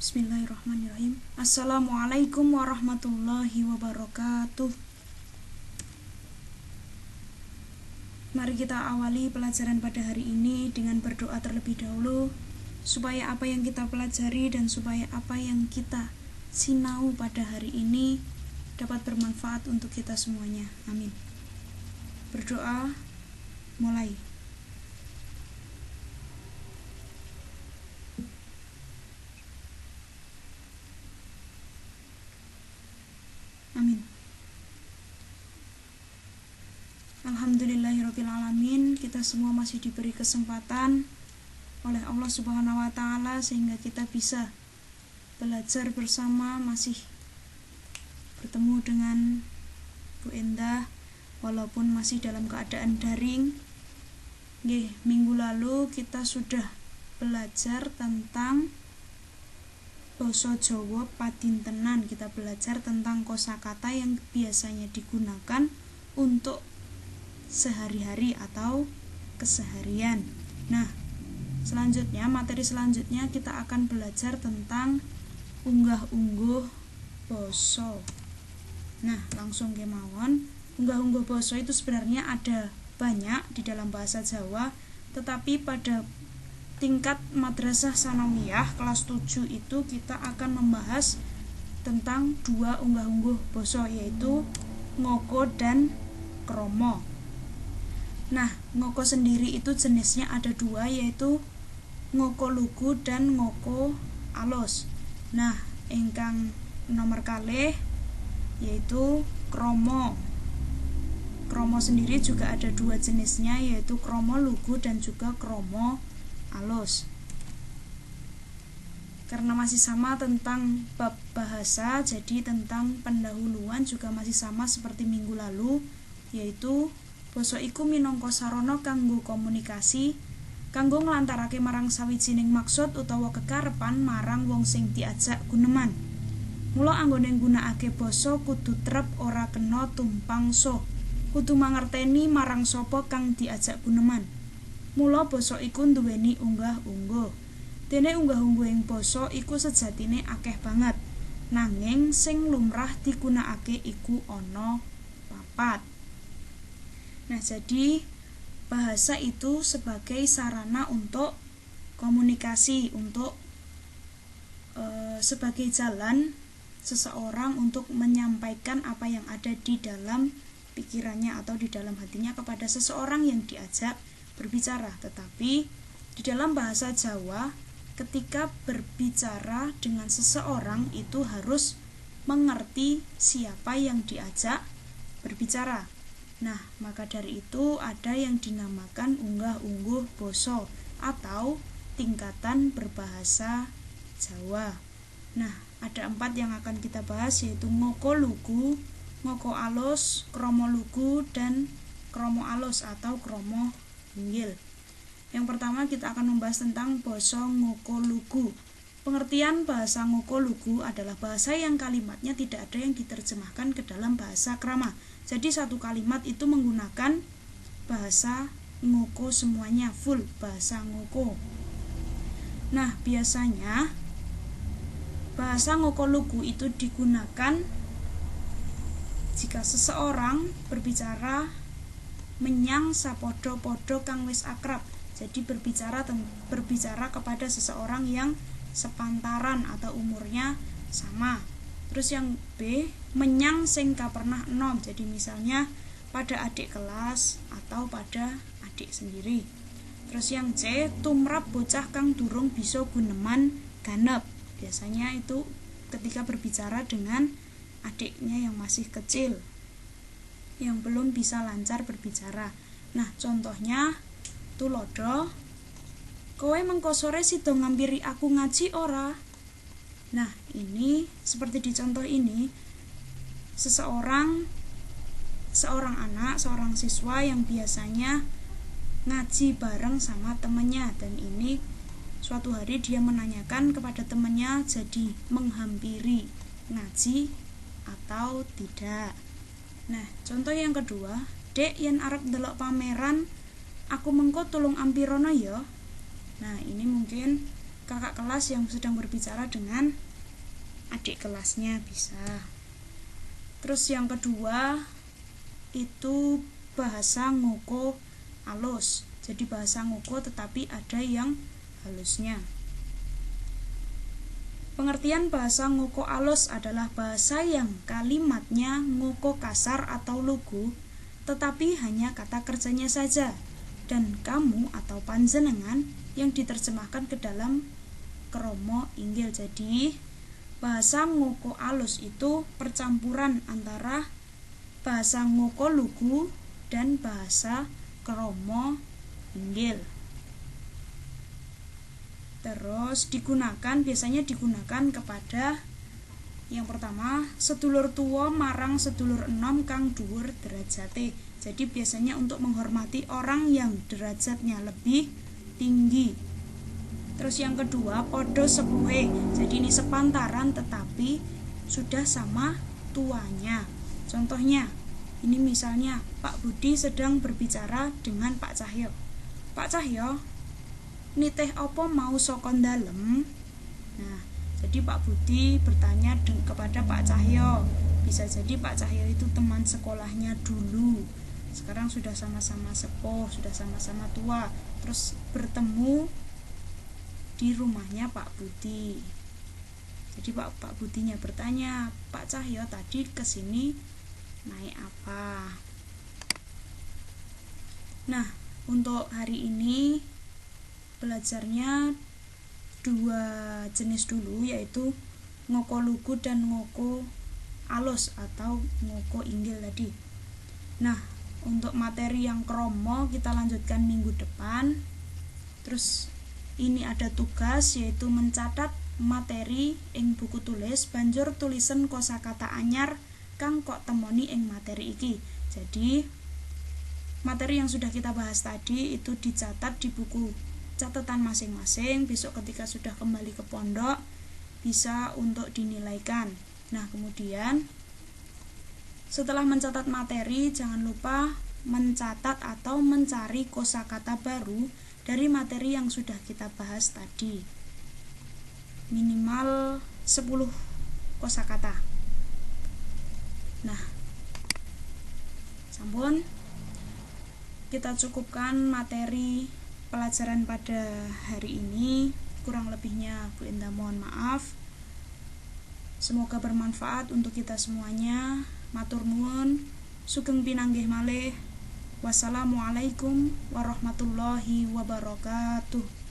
Bismillahirrahmanirrahim. Assalamualaikum warahmatullahi wabarakatuh. Mari kita awali pelajaran pada hari ini dengan berdoa terlebih dahulu, supaya apa yang kita pelajari dan supaya apa yang kita sinau pada hari ini dapat bermanfaat untuk kita semuanya. Amin. Berdoa, mulai. Amin. Alhamdulillahirrabbilalamin. Kita semua masih diberi kesempatan oleh Allah Subhanahu wa Ta'ala sehingga kita bisa belajar bersama, masih bertemu dengan Bu Endah walaupun masih dalam keadaan daring. Minggu lalu kita sudah belajar tentang basa Jawa padintenan. Kita belajar tentang kosakata yang biasanya digunakan untuk sehari-hari atau keseharian. Nah, materi selanjutnya kita akan belajar tentang unggah-ungguh basa. Nah, langsung kemawon. Unggah-ungguh basa itu sebenarnya ada banyak di dalam bahasa Jawa, tetapi pada tingkat madrasah sanawiyah kelas 7 itu kita akan membahas tentang dua unggah-ungguh basa, yaitu ngoko dan kromo. Nah, ngoko sendiri itu jenisnya ada dua, yaitu ngoko lugu dan ngoko alus. Nah, ingkang nomor kalih yaitu kromo. Kromo sendiri juga ada dua jenisnya, yaitu kromo lugu dan juga kromo alus. Karena masih sama tentang bab bahasa, jadi tentang pendahuluan juga masih sama seperti minggu lalu, yaitu basa iku minangka sarana kanggo komunikasi, kanggo nglantarake marang sawijining maksud utawa kekarepan marang wong sing diajak guneman. Mula anggone nggunakake basa kudu trep, ora kena tumpang-so, kudu mangerteni marang sapa kang diajak guneman. Mula basa iku nduweni unggah-ungguh. Dene unggah-ungguhing basa iku sejatine akeh banget, nanging sing lumrah digunakake iku ana 4. Nah, jadi bahasa itu sebagai sarana untuk komunikasi, untuk sebagai jalan seseorang untuk menyampaikan apa yang ada di dalam pikirannya atau di dalam hatinya kepada seseorang yang diajak berbicara. Tetapi di dalam bahasa Jawa, ketika berbicara dengan seseorang itu harus mengerti siapa yang diajak berbicara. Nah, maka dari itu ada yang dinamakan unggah-ungguh basa atau tingkatan berbahasa Jawa. Nah, ada 4 yang akan kita bahas, yaitu ngoko lugu, ngoko alus, kromo lugu, dan kromo alus atau kromo inggil. Yang pertama kita akan membahas tentang basa ngoko lugu. Pengertian bahasa ngoko lugu adalah bahasa yang kalimatnya tidak ada yang diterjemahkan ke dalam bahasa krama. Jadi satu kalimat itu menggunakan bahasa ngoko semuanya, full bahasa ngoko. Nah, biasanya bahasa ngoko lugu itu digunakan jika seseorang berbicara menyang sapodo-podo kang wis akrab. Jadi berbicara kepada seseorang yang sepantaran atau umurnya sama. Terus yang B, menyang sing kapernah enom. Jadi misalnya pada adik kelas atau pada adik sendiri. Terus yang C, tumrap bocah kang durung bisa guneman ganep. Biasanya itu ketika berbicara dengan adiknya yang masih kecil, yang belum bisa lancar berbicara. Nah, contohnya tulodo, kowe mengko sore sida ngampiri aku ngaji ora? Nah, ini seperti di contoh ini, seorang anak, seorang siswa yang biasanya ngaji bareng sama temannya, dan ini suatu hari dia menanyakan kepada temannya, jadi menghampiri ngaji atau tidak. Nah, contoh yang kedua, dek yen arep ndelok pameran, aku mengko tulung ampirono ya. Nah, ini mungkin kakak kelas yang sedang berbicara dengan adik kelasnya bisa. Terus yang kedua itu bahasa ngoko alus. Jadi bahasa ngoko tetapi ada yang halusnya. Pengertian bahasa ngoko alus adalah bahasa yang kalimatnya ngoko kasar atau lugu, tetapi hanya kata kerjanya saja, dan kamu atau panjenengan yang diterjemahkan ke dalam kromo inggil. Jadi bahasa ngoko alus itu percampuran antara bahasa ngoko lugu dan bahasa kromo inggil. Terus biasanya digunakan kepada yang pertama, sedulur tua marang sedulur enom kang dhuwur derajate. Jadi biasanya untuk menghormati orang yang derajatnya lebih tinggi. Terus yang kedua, podo sepuhe. Jadi ini sepantaran tetapi sudah sama tuanya. Contohnya, ini misalnya Pak Budi sedang berbicara dengan Pak Cahyo. Pak Cahyo, niteh opo mau sokon dalem? Nah, jadi Pak Budi bertanya kepada Pak Cahyo. Bisa jadi Pak Cahyo itu teman sekolahnya dulu. Sekarang sudah sama-sama sepuh, sudah sama-sama tua. Terus bertemu di rumahnya Pak Budi. Jadi Pak Budinya bertanya, Pak Cahyo tadi kesini naik apa? Nah, untuk hari ini belajarnya 2 jenis dulu, yaitu ngoko lugu dan ngoko alus atau ngoko inggil tadi. Nah, untuk materi yang kromo kita lanjutkan minggu depan. Terus ini ada tugas yaitu mencatat materi ing buku tulis banjur tulisan kosakata anyar kang kok temoni ing materi iki. Jadi materi yang sudah kita bahas tadi itu dicatat di buku catatan masing-masing. Besok ketika sudah kembali ke pondok bisa untuk dinilaikan. Nah, kemudian setelah mencatat materi jangan lupa mencatat atau mencari kosakata baru dari materi yang sudah kita bahas tadi. Minimal 10 kosakata. Nah, sampun kita cukupkan materi pelajaran pada hari ini. Kurang lebihnya Bu Indah mohon maaf. Semoga bermanfaat untuk kita semuanya. Matur nuwun, sugeng pinanggih malih. Wassalamualaikum warahmatullahi wabarakatuh.